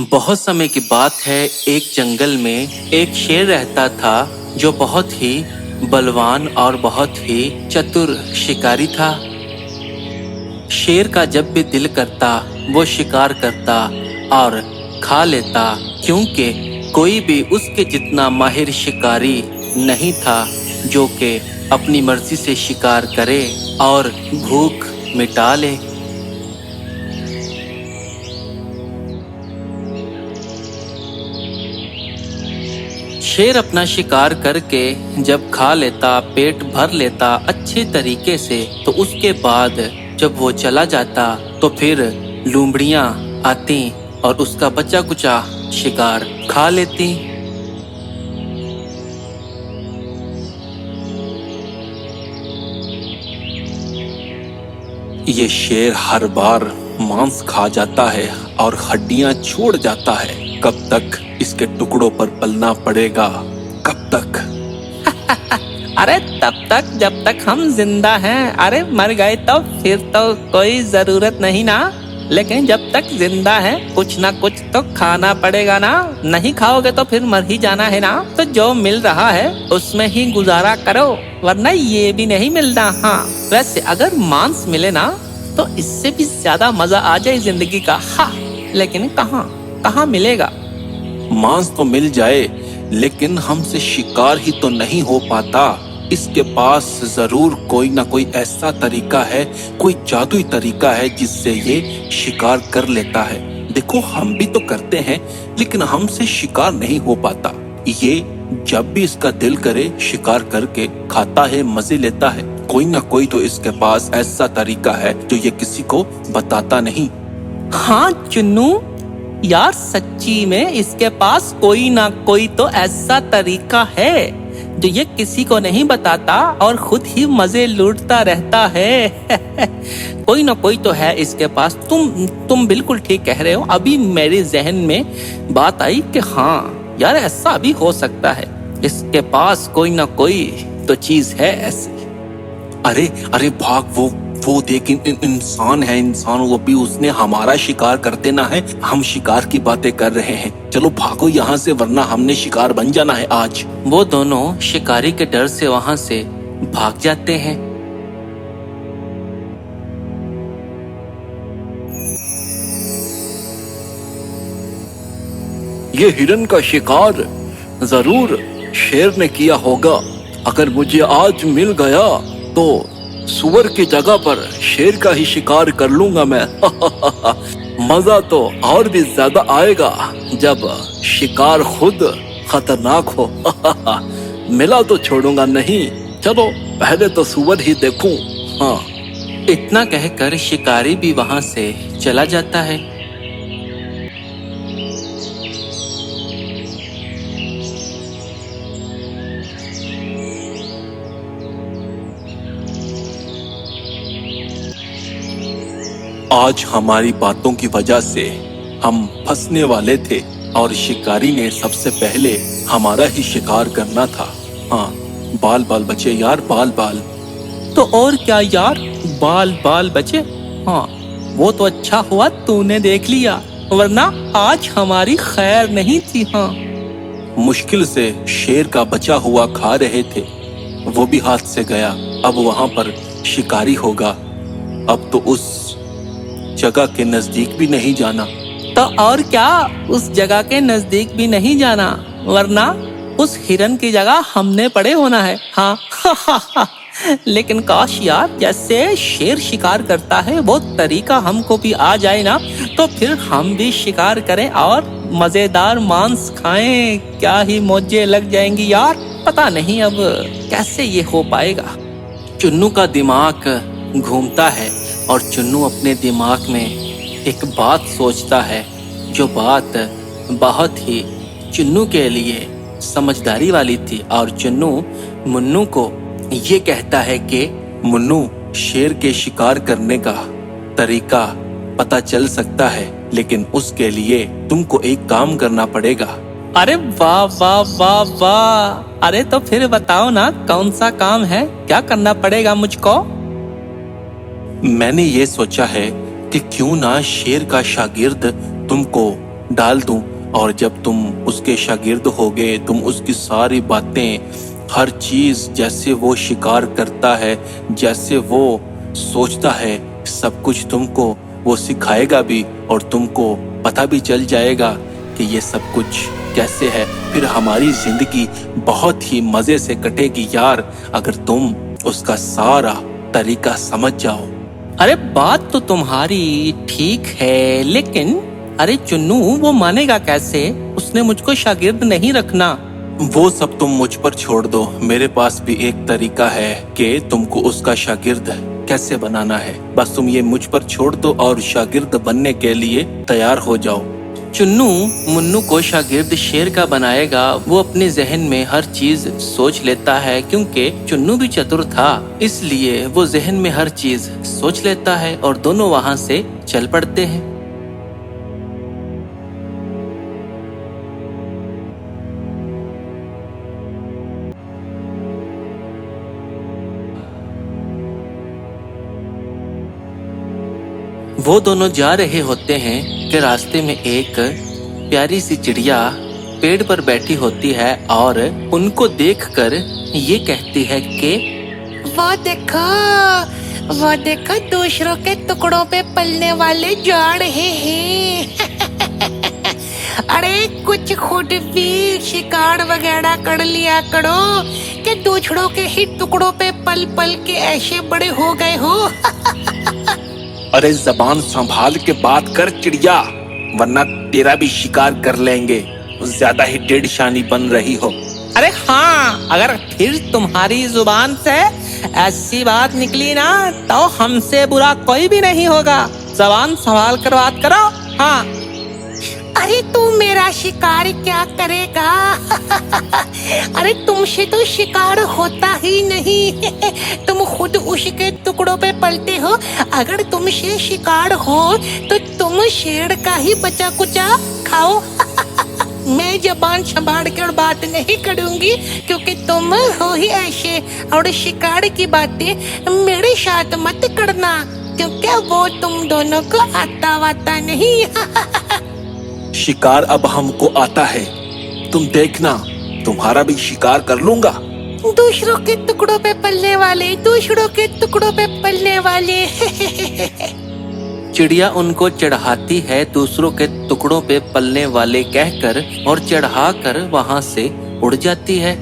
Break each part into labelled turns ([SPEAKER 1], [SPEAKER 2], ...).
[SPEAKER 1] बहुत समय की बात है, एक जंगल में एक शेर रहता था जो बहुत ही बलवान और बहुत ही चतुर शिकारी था। शेर का जब भी दिल करता वो शिकार करता और खा लेता, क्योंकि कोई भी उसके जितना माहिर शिकारी नहीं था जो कि अपनी मर्जी से शिकार करे और भूख मिटा ले। शेर अपना शिकार करके जब खा लेता, पेट भर लेता अच्छे तरीके से, तो उसके बाद जब वो चला जाता तो फिर लूमड़ियां आती और उसका बचा कुचा शिकार खा लेती।
[SPEAKER 2] ये शेर हर बार मांस खा जाता है और हड्डियां छोड़ जाता है। कब तक इसके टुकड़ों पर पलना पड़ेगा? कब तक?
[SPEAKER 1] अरे तब तक जब तक हम जिंदा हैं। अरे मर गए तो फिर तो कोई जरूरत नहीं ना, लेकिन जब तक जिंदा है कुछ ना कुछ तो खाना पड़ेगा ना। नहीं खाओगे तो फिर मर ही जाना है ना। तो जो मिल रहा है उसमें ही गुजारा करो, वरना ये भी नहीं मिलना। हाँ, वैसे अगर मांस मिले ना तो इससे भी ज्यादा मजा आ जाए जिंदगी का। हाँ, लेकिन कहाँ मिलेगा?
[SPEAKER 2] मांस तो मिल जाए, लेकिन हमसे शिकार ही तो नहीं हो पाता। इसके पास जरूर कोई ना कोई ऐसा तरीका है, कोई जादुई तरीका है जिससे ये शिकार कर लेता है। देखो, हम भी तो करते हैं, लेकिन हमसे शिकार नहीं हो पाता। ये जब भी इसका दिल करे शिकार करके खाता है, मजे लेता है। कोई ना कोई तो इसके पास ऐसा तरीका है जो ये किसी को बताता नहीं।
[SPEAKER 1] हाँ चुन्नू, यार सच्ची में इसके पास कोई ना कोई तो ऐसा तरीका है जो ये किसी को नहीं बताता और खुद ही मजे लूटता रहता है। कोई ना कोई तो है इसके पास। तुम बिल्कुल ठीक कह रहे हो। अभी मेरे जहन में बात आई कि हाँ यार, ऐसा भी हो सकता है, इसके पास कोई ना कोई तो चीज है ऐसी।
[SPEAKER 2] अरे भाग, वो देख, इंसान है, इंसान। वो भी उसने हमारा शिकार कर देना है। हम शिकार की बातें कर रहे हैं। चलो भागो यहाँ से, वरना हमने शिकार बन जाना है आज।
[SPEAKER 1] वो दोनों शिकारी के डर से वहां से भाग जाते हैं।
[SPEAKER 2] ये हिरन का शिकार जरूर शेर ने किया होगा। अगर मुझे आज मिल गया तो सुअर की जगह पर शेर का ही शिकार कर लूंगा मैं। मजा तो और भी ज्यादा आएगा जब शिकार खुद खतरनाक हो। मिला तो छोड़ूंगा नहीं। चलो पहले तो सुअर ही देखूं। हाँ,
[SPEAKER 1] इतना कहकर शिकारी भी वहां से चला जाता है।
[SPEAKER 2] आज हमारी बातों की वजह से हम फंसने वाले थे और शिकारी ने सबसे पहले हमारा ही शिकार करना था। हाँ, बाल बाल बचे यार, बाल बाल।
[SPEAKER 1] तो और क्या यार, बाल बाल बचे। हाँ, वो तो अच्छा हुआ तूने देख लिया, वरना आज हमारी खैर नहीं थी। हाँ,
[SPEAKER 2] मुश्किल से शेर का बचा हुआ खा रहे थे, वो भी हाथ से गया। अब वहां पर शिकारी होगा। अब तो उस जगह के नजदीक भी नहीं जाना।
[SPEAKER 1] तो और क्या, उस जगह के नजदीक भी नहीं जाना, वरना उस हिरन की जगह हमने पड़े होना है। हाँ। लेकिन काश यार, जैसे शेर शिकार करता है वो तरीका हमको भी आ जाए ना, तो फिर हम भी शिकार करें और मजेदार मांस खाएं। क्या ही मौजें लग जाएंगी यार। पता नहीं अब कैसे ये हो पाएगा। चुन्नू का दिमाग घूमता है और चुन्नू अपने दिमाग में एक बात सोचता है, जो बात बहुत ही चुन्नू के लिए समझदारी वाली थी। और चुन्नू मुन्नू को ये कहता है कि
[SPEAKER 2] मुन्नू, शेर के शिकार करने का तरीका पता चल सकता है, लेकिन उसके लिए तुमको एक काम करना पड़ेगा।
[SPEAKER 1] अरे वाह वाह वाह वाह। अरे तो फिर बताओ ना, कौन सा काम है, क्या करना पड़ेगा मुझको?
[SPEAKER 2] मैंने ये सोचा है कि क्यों ना शेर का शागिर्द तुमको डाल दूं, और जब तुम उसके शागिर्द होगे तुम उसकी सारी बातें, हर चीज जैसे वो शिकार करता है, जैसे वो सोचता है, सब कुछ तुमको वो सिखाएगा भी, और तुमको पता भी चल जाएगा कि ये सब कुछ कैसे है। फिर हमारी जिंदगी बहुत ही मजे से कटेगी यार, अगर तुम उसका सारा तरीका समझ जाओ।
[SPEAKER 1] अरे बात तो तुम्हारी ठीक है, लेकिन अरे चुन्नू वो मानेगा कैसे? उसने मुझको शागिर्द नहीं रखना।
[SPEAKER 2] वो सब तुम मुझ पर छोड़ दो, मेरे पास भी एक तरीका है कि तुमको उसका शागिर्द कैसे बनाना है। बस तुम ये मुझ पर छोड़ दो और शागिर्द बनने के लिए तैयार हो जाओ।
[SPEAKER 1] चुन्नू मुन्नू को शागिर्द शेर का बनाएगा। वो अपने जहन में हर चीज सोच लेता है, क्योंकि चुन्नू भी चतुर था, इसलिए वो जहन में हर चीज सोच लेता है और दोनों वहां से चल पड़ते हैं। वो दोनों जा रहे होते हैं कि रास्ते में एक प्यारी सी चिड़िया पेड़ पर बैठी होती है और उनको देखकर ये कहती है कि
[SPEAKER 3] वो देखो दूसरों के टुकड़ों पे पलने वाले जा रहे हैं। अरे कुछ खुद भी शिकार वगैरह कर लिया करो कि दूसरों के ही टुकड़ों पे पल पल के ऐसे बड़े हो गए हो।
[SPEAKER 2] अरे जबान संभाल के बात कर चिड़िया, वरना तेरा भी शिकार कर लेंगे। ज्यादा ही डेढ़ शानी बन रही हो।
[SPEAKER 1] अरे हाँ, अगर फिर तुम्हारी जुबान से ऐसी बात निकली ना तो हमसे बुरा कोई भी नहीं होगा। जबान संभाल कर बात करो। हाँ।
[SPEAKER 3] अरे तू मेरा शिकार क्या करेगा? अरे तुमसे तो शिकार होता ही नहीं। तुम खुद उसके टुकड़ों पे पलते हो। अगर तुमसे शिकार हो तो तुम शेर का ही बचा कुचा खाओ। मैं जबान संभाल कर बात नहीं करूंगी, क्योंकि तुम हो ही ऐसे, और शिकार की बातें मेरे साथ मत करना, क्योंकि वो तुम दोनों को आता वाता नहीं।
[SPEAKER 2] शिकार अब हमको आता है, तुम देखना, तुम्हारा भी शिकार कर लूंगा।
[SPEAKER 3] दूसरों के टुकड़ों पे पलने वाले, दूसरों के टुकड़ों पे पलने वाले।
[SPEAKER 1] चिड़िया उनको चढ़ाती है दूसरों के टुकड़ों पे पलने वाले कहकर, और चढ़ाकर वहां से उड़ जाती है।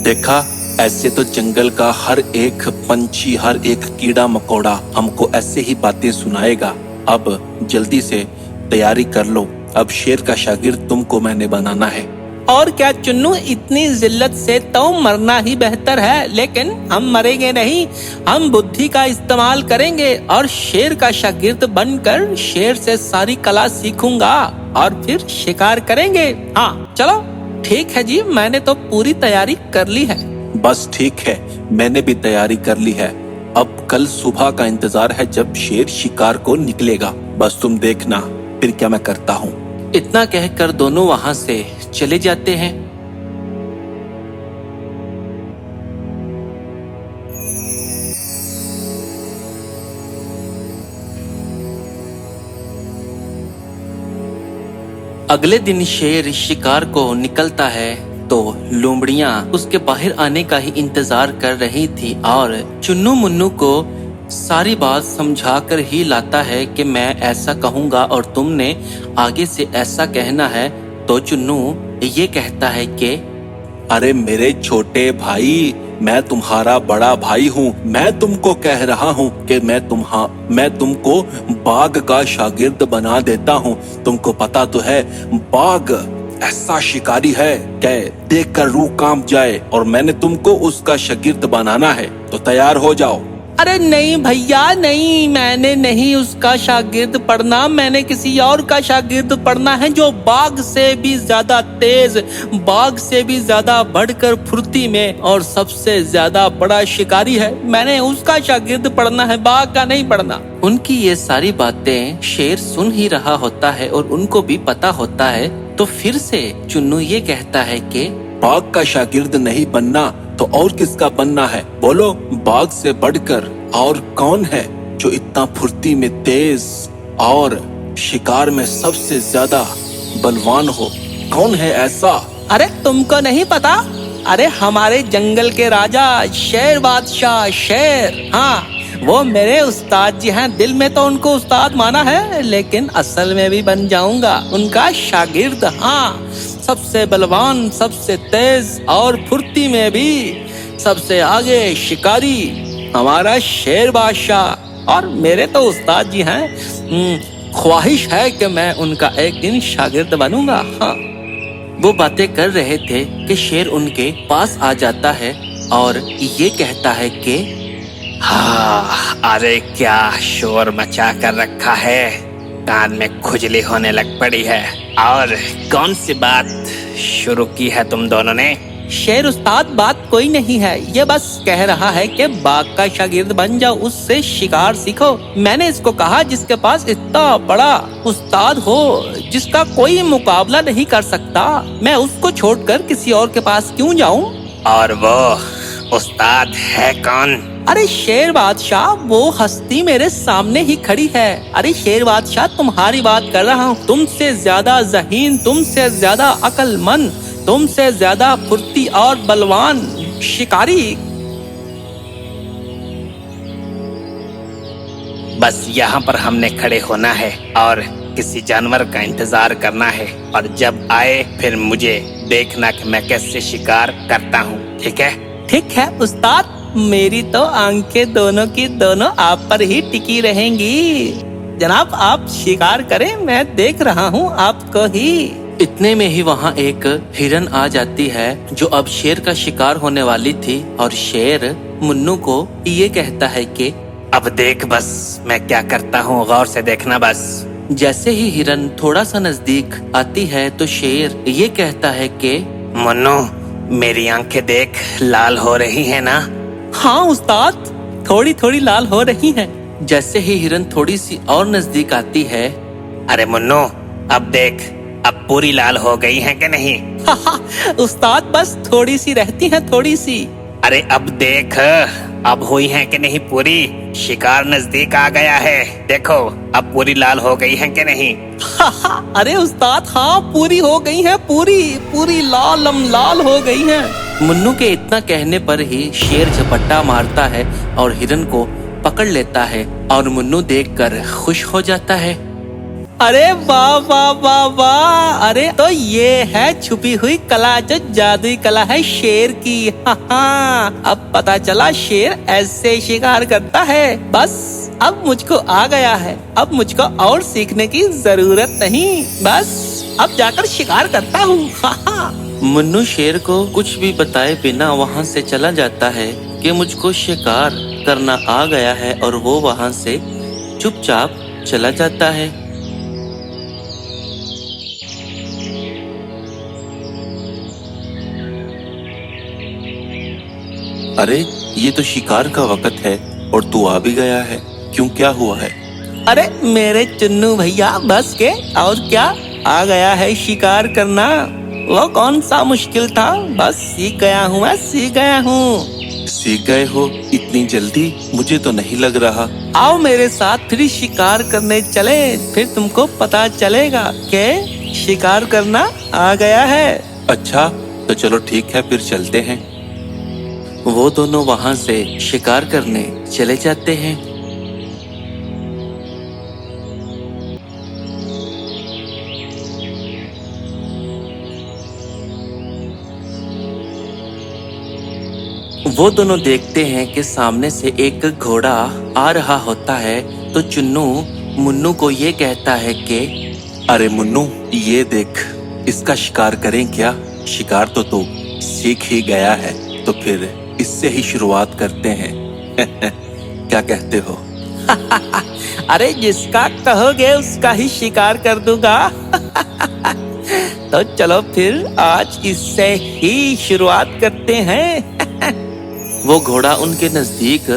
[SPEAKER 2] देखा, ऐसे तो जंगल का हर एक पंछी, हर एक कीड़ा मकोड़ा हमको ऐसे ही बातें सुनाएगा। अब जल्दी से तैयारी कर लो, अब शेर का शागिर्द तुमको मैंने बनाना है।
[SPEAKER 1] और क्या चुन्नू, इतनी जिल्लत से तो मरना ही बेहतर है, लेकिन हम मरेंगे नहीं, हम बुद्धि का इस्तेमाल करेंगे और शेर का शागिर्द बनकर शेर से सारी कला सीखूंगा और फिर शिकार करेंगे। हाँ चलो ठीक है जी, मैंने तो पूरी तैयारी कर ली है।
[SPEAKER 2] बस ठीक है, मैंने भी तैयारी कर ली है। अब कल सुबह का इंतजार है जब शेर शिकार को निकलेगा। बस तुम देखना फिर क्या मैं करता हूँ।
[SPEAKER 1] इतना कहकर दोनों वहां से चले जाते हैं। अगले दिन शेर शिकार को निकलता है तो लोमड़ियां उसके बाहर आने का ही इंतजार कर रही थी, और चुन्नू मुन्नू को सारी बात समझाकर ही लाता है कि मैं ऐसा कहूंगा और तुमने आगे से ऐसा कहना है। तो चुन्नू ये कहता है कि
[SPEAKER 2] अरे मेरे छोटे भाई, मैं तुम्हारा बड़ा भाई हूँ। मैं तुमको कह रहा हूँ कि मैं तुमको बाघ का शागिर्द बना देता हूँ। तुमको पता तो है बाघ ऐसा शिकारी है कि देख कर रूह कांप जाए, और मैंने तुमको उसका शागिर्द बनाना है, तो तैयार हो जाओ।
[SPEAKER 1] अरे नहीं भैया नहीं, मैंने नहीं उसका शागिर्द पढ़ना, मैंने किसी और का शागिर्द पढ़ना है जो बाघ से भी ज्यादा तेज, बाघ से भी ज्यादा बढ़कर फुर्ती में और सबसे ज्यादा बड़ा शिकारी है। मैंने उसका शागिर्द पढ़ना है, बाघ का नहीं पढ़ना। उनकी ये सारी बातें शेर सुन ही रहा होता है और उनको भी पता होता है। तो फिर से चुन्नू ये कहता है कि
[SPEAKER 2] बाघ का शागिर्द नहीं बनना तो और किसका बनना है? बोलो, बाघ से बढ़कर और कौन है जो इतना फुर्ती में तेज और शिकार में सबसे ज्यादा बलवान हो? कौन है ऐसा?
[SPEAKER 1] अरे तुमको नहीं पता? अरे हमारे जंगल के राजा शेर बादशाह शेर। हाँ, वो मेरे उस्ताद जी हैं। दिल में तो उनको उस्ताद माना है, लेकिन असल में भी बन जाऊंगा उनका शागिर्द। हाँ, सबसे बलवान, सबसे तेज और फुर्ती में भी सबसे आगे शिकारी हमारा शेर बादशाह। और मेरे तो उस्ताद जी हैं। ख्वाहिश है कि मैं उनका एक दिन शागिर्द बनूंगा। हाँ। वो बातें कर रहे थे कि शेर उनके पास आ जाता है और ये कहता है कि
[SPEAKER 4] हाँ, अरे क्या शोर मचा कर रखा है, कान में खुजली होने लग पड़ी है। और कौन सी बात शुरू की है तुम दोनों ने?
[SPEAKER 1] शेर उस्ताद, बात कोई नहीं है, ये बस कह रहा है कि बाघ का शागिर्द बन जाओ, उससे शिकार सीखो। मैंने इसको कहा जिसके पास इतना बड़ा उस्ताद हो जिसका कोई मुकाबला नहीं कर सकता, मैं उसको छोड़कर किसी और के पास क्यों जाऊं?
[SPEAKER 4] और वो उस्ताद है कौन?
[SPEAKER 1] अरे शेर बादशाह, वो हस्ती मेरे सामने ही खड़ी है। अरे शेर बादशाह, तुम्हारी बात कर रहा हूँ। तुमसे ज्यादा ज़हीन, तुमसे ज्यादा अक्लमंद, तुमसे ज्यादा फुर्ती और बलवान शिकारी।
[SPEAKER 4] बस यहाँ पर हमने खड़े होना है और किसी जानवर का इंतजार करना है, और जब आए फिर मुझे देखना कि मैं कैसे शिकार करता हूँ। ठीक है?
[SPEAKER 1] ठीक है उस्ताद, मेरी तो आंखें दोनों की दोनों आप पर ही टिकी रहेंगी। जनाब, आप शिकार करें, मैं देख रहा हूँ आपको ही। इतने में ही वहाँ एक हिरन आ जाती है जो अब शेर का शिकार होने वाली थी, और शेर मुन्नू को ये कहता है कि
[SPEAKER 4] अब देख, बस मैं क्या करता हूँ, गौर से देखना बस।
[SPEAKER 1] जैसे ही हिरन थोड़ा सा नजदीक आती है तो शेर ये कहता है कि
[SPEAKER 4] मुन्नू, मेरी आंखें देख, लाल हो रही है ना?
[SPEAKER 1] हाँ उस्ताद, थोड़ी थोड़ी लाल हो रही हैं। जैसे ही हिरन थोड़ी सी और नजदीक आती है,
[SPEAKER 4] अरे मुन्नू, अब देख, अब पूरी लाल हो गई है कि नहीं?
[SPEAKER 1] उस्ताद, बस थोड़ी सी रहती है, थोड़ी सी।
[SPEAKER 4] अरे अब देख, अब हुई है कि नहीं पूरी? शिकार नजदीक आ गया है, देखो अब पूरी लाल हो गई है कि नहीं?
[SPEAKER 1] अरे उस्ताद, हाँ पूरी हो गई है, पूरी पूरी लालम लाल हो गई है। मुन्नू के इतना कहने पर ही शेर झपट्टा मारता है और हिरन को पकड़ लेता है, और मुन्नू देखकर खुश हो जाता है। अरे वाह वाह वाह वाह! अरे तो ये है छुपी हुई कला, जो जादुई कला है शेर की। हाँ, अब पता चला शेर ऐसे शिकार करता है। बस अब मुझको आ गया है, अब मुझको और सीखने की जरूरत नहीं, बस अब जाकर शिकार करता हूँ। हाँ। मुन्नू शेर को कुछ भी बताए बिना वहाँ से चला जाता है कि मुझको शिकार करना आ गया है, और वो वहाँ से चुपचाप चला जाता है।
[SPEAKER 2] अरे ये तो शिकार का वक्त है और तू आ भी गया है, क्यों, क्या हुआ है?
[SPEAKER 1] अरे मेरे चुन्नू भैया, बस के और क्या, आ गया है शिकार करना। वो कौन सा मुश्किल था, बस सीख गया हूँ, मैं सीख गया हूँ।
[SPEAKER 2] सीख गए हो इतनी जल्दी? मुझे तो नहीं लग रहा।
[SPEAKER 1] आओ मेरे साथ फिर शिकार करने चले, फिर तुमको पता चलेगा कि शिकार करना आ गया है।
[SPEAKER 2] अच्छा तो चलो ठीक है, फिर चलते हैं।
[SPEAKER 1] वो दोनों वहाँ से शिकार करने चले जाते हैं। वो दोनों देखते हैं कि सामने से एक घोड़ा आ रहा होता है, तो चुन्नू मुन्नू को ये कहता है कि
[SPEAKER 2] अरे मुन्नू, ये देख, इसका शिकार करें क्या? शिकार तो तू सीख ही गया है, तो फिर इससे ही शुरुआत करते हैं। क्या कहते हो?
[SPEAKER 1] अरे जिसका कहोगे उसका ही शिकार कर दूंगा। तो चलो फिर आज इससे ही शुरुआत करते हैं। वो घोड़ा उनके नजदीक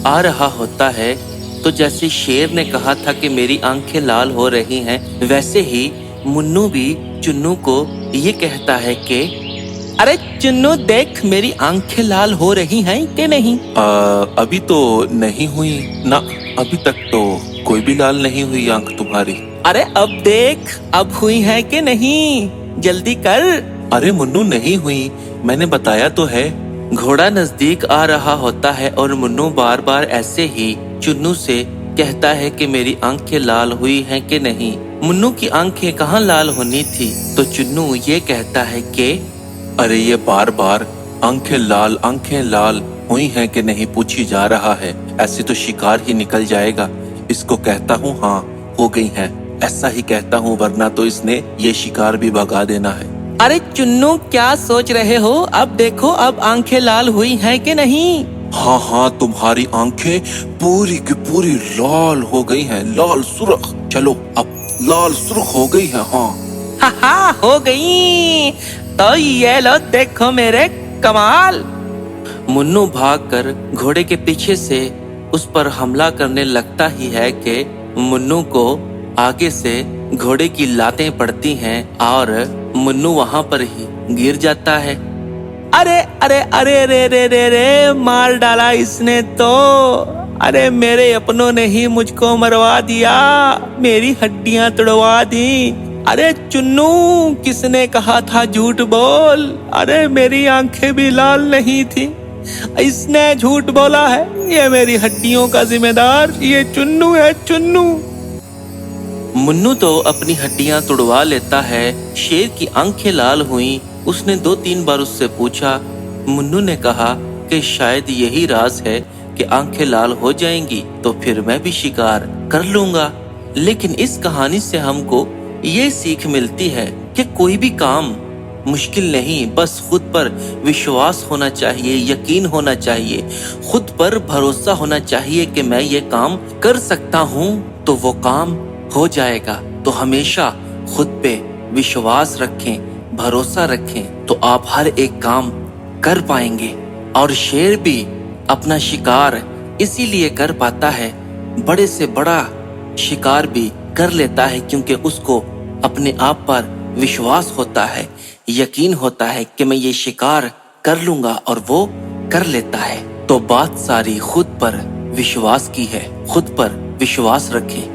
[SPEAKER 1] आ रहा होता है, तो जैसे शेर ने कहा था कि मेरी आंखें लाल हो रही हैं, वैसे ही मुन्नू भी चुन्नू को ये कहता है कि अरे चुन्नू देख, मेरी आंखें लाल हो रही हैं कि नहीं?
[SPEAKER 2] अभी तो नहीं हुई ना, अभी तक तो कोई भी लाल नहीं हुई आंख तुम्हारी।
[SPEAKER 1] अरे अब देख, अब हुई है कि नहीं? जल्दी कर।
[SPEAKER 2] अरे मुन्नू नहीं हुई, मैंने बताया तो है।
[SPEAKER 1] घोड़ा नजदीक आ रहा होता है और मुन्नू बार बार ऐसे ही चुन्नू से कहता है कि मेरी आंखें लाल हुई हैं कि नहीं। मुन्नू की आंखें कहाँ लाल होनी थी, तो चुन्नू ये कहता है कि
[SPEAKER 2] अरे ये बार बार आंखें लाल हुई हैं कि नहीं पूछी जा रहा है, ऐसे तो शिकार ही निकल जाएगा। इसको कहता हूँ हाँ हो गई हैं, ऐसा ही कहता हूँ, वरना तो इसने ये शिकार भी भगा देना है।
[SPEAKER 1] अरे चुन्नू क्या सोच रहे हो? अब देखो, अब आंखें लाल हुई हैं कि नहीं?
[SPEAKER 2] हाँ हाँ, तुम्हारी आंखें पूरी की पूरी लाल हो गई हैं, लाल सुर्ख। चलो अब लाल सुर्ख हो गई है। हाँ
[SPEAKER 1] हाँ हो गई। तो ये लो देखो मेरे कमाल। मुन्नू भागकर घोड़े के पीछे से उस पर हमला करने लगता ही है कि मुन्नू को आगे से घोड़े की लातें पड़ती हैं और मुन्नू वहां पर ही गिर जाता है। अरे अरे अरे रे रे रे रे, मार डाला इसने तो। अरे मेरे अपनों ने ही मुझको मरवा दिया, मेरी हड्डियां तोड़वा दी। अरे चुन्नू, किसने कहा था झूठ बोल? अरे मेरी आंखें भी लाल नहीं थी, इसने झूठ बोला है। ये मेरी हड्डियों का जिम्मेदार ये चुन्नू है, चुन्नू। मुन्नू तो अपनी हड्डियां तुड़वा लेता है। शेर की आंखें लाल हुई। उसने 2-3 बार उससे पूछा। मुन्नू ने कहा कि शायद यही राज है कि आंखें लाल हो जाएंगी तो फिर मैं भी शिकार कर लूंगा। लेकिन इस कहानी से हमको ये सीख मिलती है कि कोई भी काम मुश्किल नहीं, बस खुद पर विश्वास होना चाहिए, यकीन होना चाहिए, खुद पर भरोसा होना चाहिए कि मैं ये काम कर सकता हूँ तो वो काम हो जाएगा। तो हमेशा खुद पे विश्वास रखें, भरोसा रखें, तो आप हर एक काम कर पाएंगे। और शेर भी अपना शिकार इसीलिए कर पाता है, बड़े से बड़ा शिकार भी कर लेता है, क्योंकि उसको अपने आप पर विश्वास होता है, यकीन होता है कि मैं ये शिकार कर लूंगा, और वो कर लेता है। तो बात सारी खुद पर विश्वास की है। खुद पर विश्वास रखें,